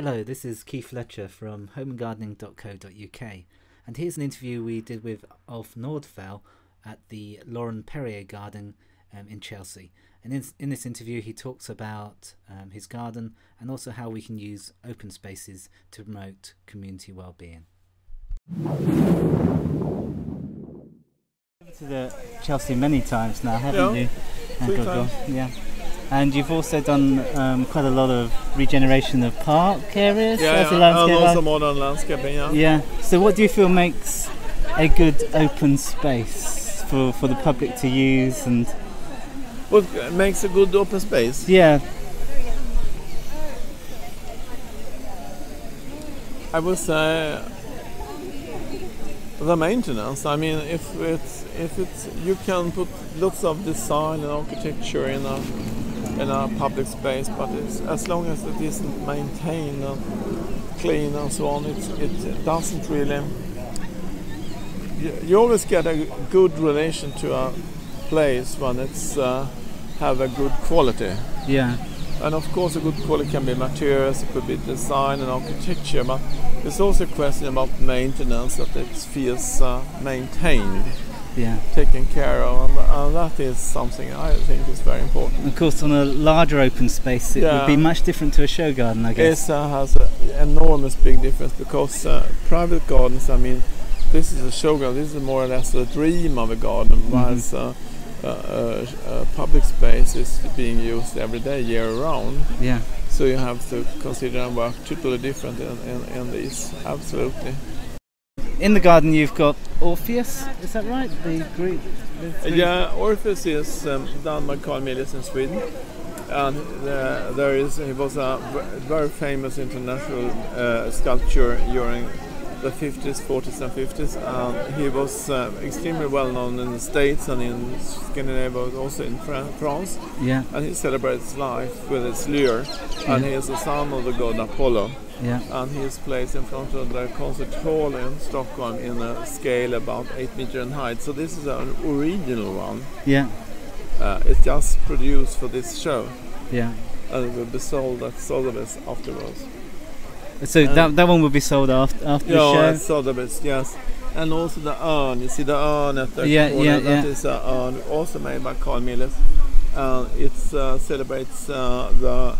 Hello, this is Keith Fletcher from homeandgardening.co.uk, and here's an interview we did with Ulf Nordfjell at the Laurent Perrier garden in Chelsea. And in this interview he talks about his garden and also how we can use open spaces to promote community well-being. Been to the Chelsea many times now, haven't you? 3 times. Yeah. And you've also done quite a lot of regeneration of park areas as a landscape and also modern landscaping, Yeah. So what do you feel makes a good open space for the public to use? And what makes a good open space? Yeah. I would say the maintenance. I mean, if it's you can put lots of design and architecture in a public space, but it's, as long as it isn't maintained and clean and so on, it doesn't really. You always get a good relation to a place when it's have a good quality. Yeah. And of course, a good quality can be materials, it could be design and architecture, but there's also a question about maintenance, that it feels maintained. Yeah. Taken care of, and that is something I think is very important. Of course, on a larger open space, it would be much different to a show garden, I guess. It has an enormous big difference, because private gardens, I mean, this is a show garden, this is more or less a dream of a garden, whilst public space is being used every day, year round. Yeah. So you have to consider and work totally different in these, absolutely. In the garden you've got Orpheus, is that right? The Greek. Yeah, Orpheus is done by Carl Milles in Sweden, and he was a very famous international sculptor during the 50s, 40s and 50s. He was extremely well known in the States and in Scandinavia, also in France. Yeah. And he celebrates life with his lyre, and he is the son of the god Apollo. Yeah. And he is placed in front of the concert hall in Stockholm in a scale about 8 meters in height. So this is an original one. Yeah. It's just produced for this show. Yeah. And it will be sold at Sotheby's afterwards. So that one will be sold after the show? Yeah, at Sotheby's, yes. And also the urn. You see the urn at the corner. That is an urn also made by Carl Milles. It celebrates the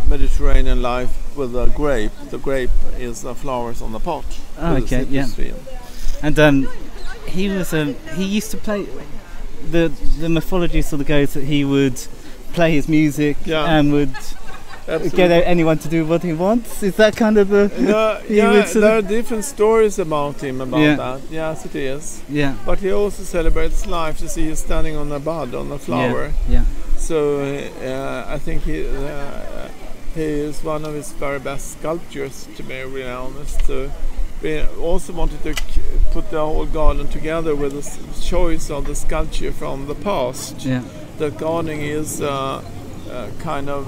Mediterranean life with a grape. The grape is flowers on the pot. Oh, okay, yeah. And he used to play the mythology sort of goes that he would play his music and would get anyone to do what he wants. Is that kind of the? There are different stories about him that. Yes, it is. Yeah. But he also celebrates life. You see, he's standing on a bud, on a flower. Yeah. So I think he is one of his very best sculptures, to be really honest. So we also wanted to put the whole garden together with a choice of the sculpture from the past. Yeah. The gardening is kind of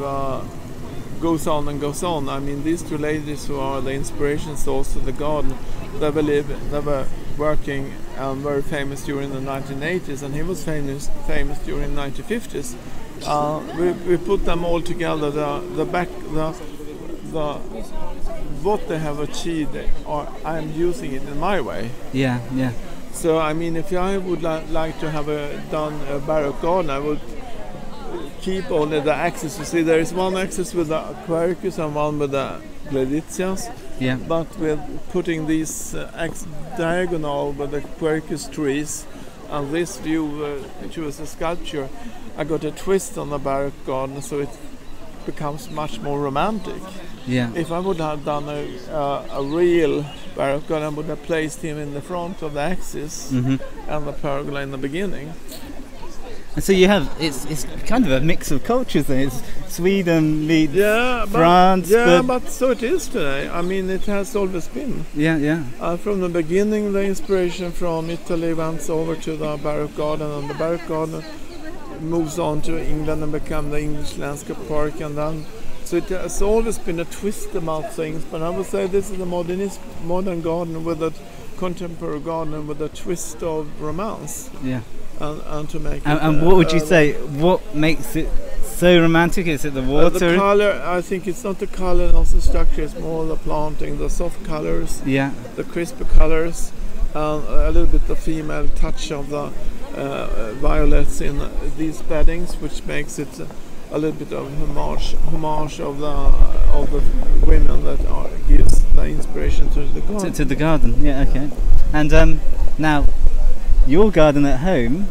goes on and goes on. I mean, these two ladies who are the inspiration source of the garden, they were working and very famous during the 1980s, and he was famous during the 1950s. We put them all together. What they have achieved, or I'm using it in my way. Yeah. So I mean, if I would like to have done a Baroque garden, I would keep only the axis. You see, there is one axis with the Quercus and one with the Gleditzias. Yeah. But with putting these diagonal with the Quercus trees and this view, which was a sculpture, I got a twist on the Baroque garden, so it becomes much more romantic. Yeah. If I would have done a real Baroque garden, I would have placed him in the front of the axis and the pergola in the beginning. And so you have it's kind of a mix of cultures there. It's Sweden meets France. But so it is today. I mean, it has always been. Yeah. From the beginning, the inspiration from Italy went over to the Baroque garden, and the Baroque garden moves on to England and become the English Landscape Park, and then so it has always been a twist about things. But I would say this is a modern garden with a contemporary garden with a twist of romance. Yeah. And to make and what would you say? What makes it So romantic. Is it the water? The color, I think it's not the color, not the structure. It's more the planting, the soft colors, Yeah. the crisp colors, and a little bit the female touch of the violets in these beddings, which makes it a little bit of homage of the women that gives the inspiration to the garden. To the garden. Yeah. Okay. And now, your garden at home.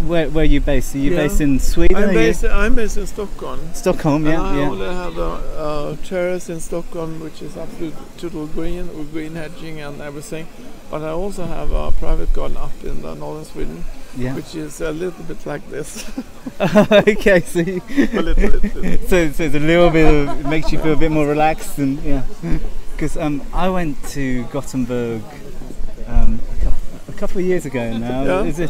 Where are you based? Are you based in Sweden? I'm based in Stockholm. Stockholm, yeah. I only have a terrace in Stockholm, which is absolute total green with green hedging and everything. But I also have a private garden up in the northern Sweden, which is a little bit like this. Okay, so a little bit. So it's a little bit of, it makes you feel a bit more relaxed, and because I went to Goteborg a couple of years ago now. Yeah.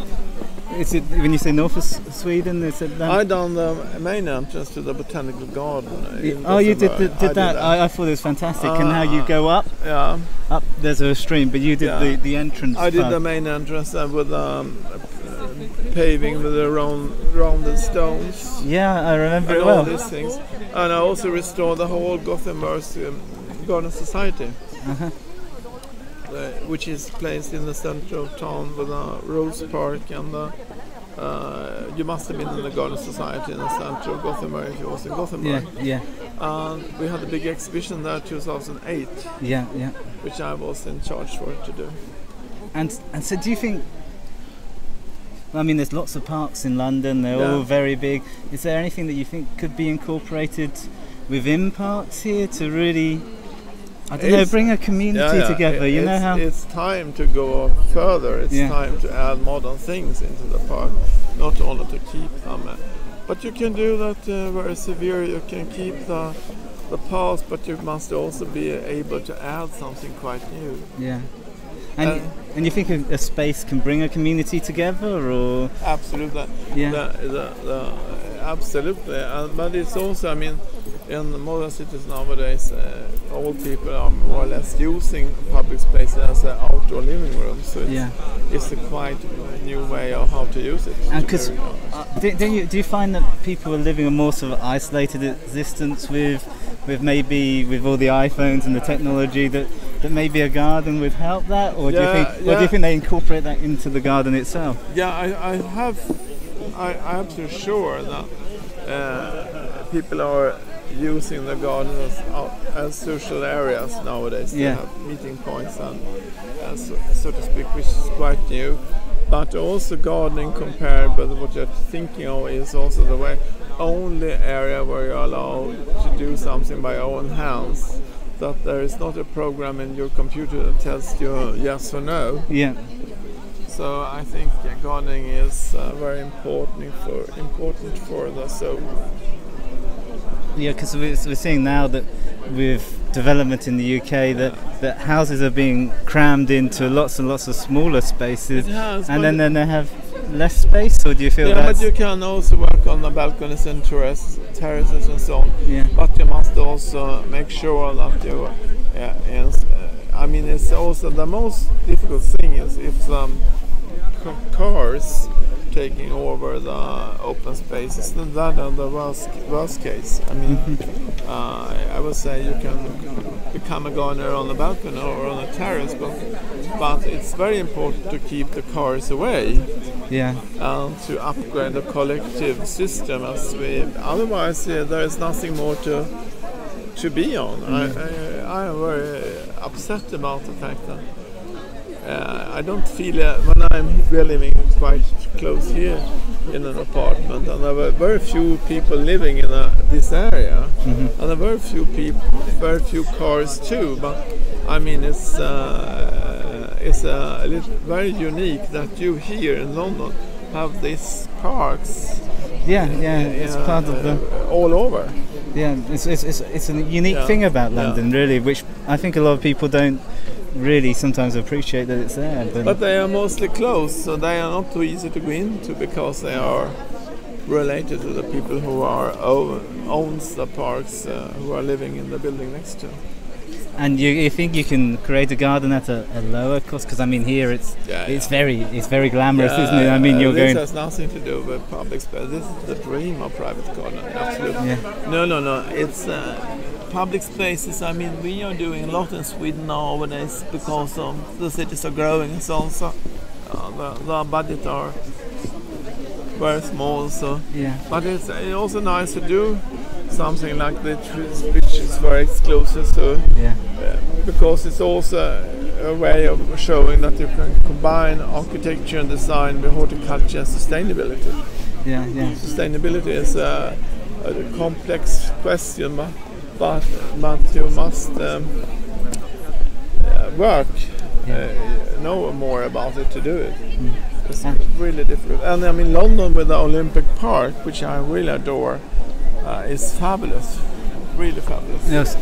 Is it when you say north of Sweden? Is it? I done the main entrance to the Botanical Garden. Oh, you did that. I thought it was fantastic. And how you go up? Yeah. Up there's a stream, but you did the entrance. I did the main entrance with paving with the rounded stones. Yeah, I remember it well. All these things, and I also restored the whole Goteborg Garden Society. Uh-huh. Which is placed in the center of town with a rose park, and you must have been in the Garden Society in the center of Gothenburg if you was in Gothenburg. Yeah. We had a big exhibition there 2008. Yeah. Which I was in charge for to do. And so do you think? I mean, there's lots of parks in London. They're all very big. Is there anything that you think could be incorporated within parks here to really? I don't know, bring a community together, you know how... It's time to go further, it's time to add modern things into the park, not only to keep them. But you can do that very severe, you can keep the past, but you must also be able to add something quite new. Yeah. And you think a space can bring a community together, or...? Absolutely. Yeah. Absolutely, but it's also, I mean, in the modern cities nowadays, all people are more or less using public spaces as an outdoor living room. So it's a quite new way of how to use it. And because do you find that people are living a more sort of isolated existence with maybe with all the iPhones and the technology that maybe a garden would help that, or do you think they incorporate that into the garden itself? Yeah, I'm absolutely sure that people are using the garden as social areas nowadays. They have meeting points and so to speak, which is quite new. But also gardening compared with what you're thinking of is also the only area where you're allowed to do something by your own hands. That there is not a program in your computer that tells you yes or no. Yeah. So I think gardening is very important for the soul. Yeah, because we're seeing now that with development in the UK that houses are being crammed into lots and lots of smaller spaces, and then they have less space, or do you feel that? Yeah, but you can also work on the balconies and terraces and so on. Yeah. But you must also make sure that you. I mean, it's also the most difficult thing is if cars taking over the open spaces. That are the worst case. I mean, I would say you can become a gardener on the balcony or on a terrace, but it's very important to keep the cars away. Yeah. And to upgrade the collective system otherwise there is nothing more to be on. I am very upset about the fact that I don't feel we're living quite close here in an apartment, and there were very few people living in this area, and there were very few cars too. But I mean, it's very unique that you here in London have these parks. Yeah, it's part of the all over. Yeah, it's a unique thing about London, really, which I think a lot of people don't really sometimes appreciate that it's there. But they are mostly closed, so they are not too easy to go into because they are related to the people who owns the parks, who are living in the building next to. And you think you can create a garden at a lower cost? Because I mean, here it's very glamorous, isn't it? I mean, this has nothing to do with public space. This is the dream of private garden. Absolutely. Yeah. No. It's public spaces. I mean, we are doing a lot in Sweden nowadays because the cities are growing and so on. So the budget are very small. So yeah. But it's also nice to do something like this, which is very exclusive. So yeah. Because it's also a way of showing that you can combine architecture and design with horticulture and sustainability. Yeah. Sustainability is a complex question, but you must work, know more about it to do it. It's really difficult. And I mean, London with the Olympic Park, which I really adore, is fabulous, really fabulous. Yes.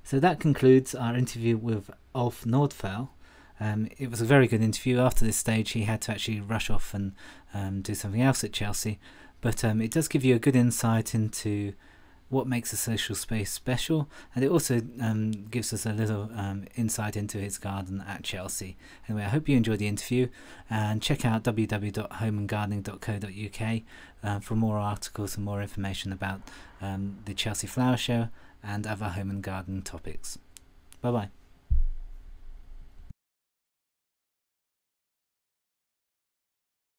So that concludes our interview with Ulf Nordfjell. It was a very good interview. After this stage, he had to actually rush off and do something else at Chelsea. But it does give you a good insight into what makes a social space special, and it also gives us a little insight into his garden at Chelsea. Anyway, I hope you enjoyed the interview, and check out www.homeandgardening.co.uk for more articles and more information about the Chelsea Flower Show and other home and garden topics. Bye bye.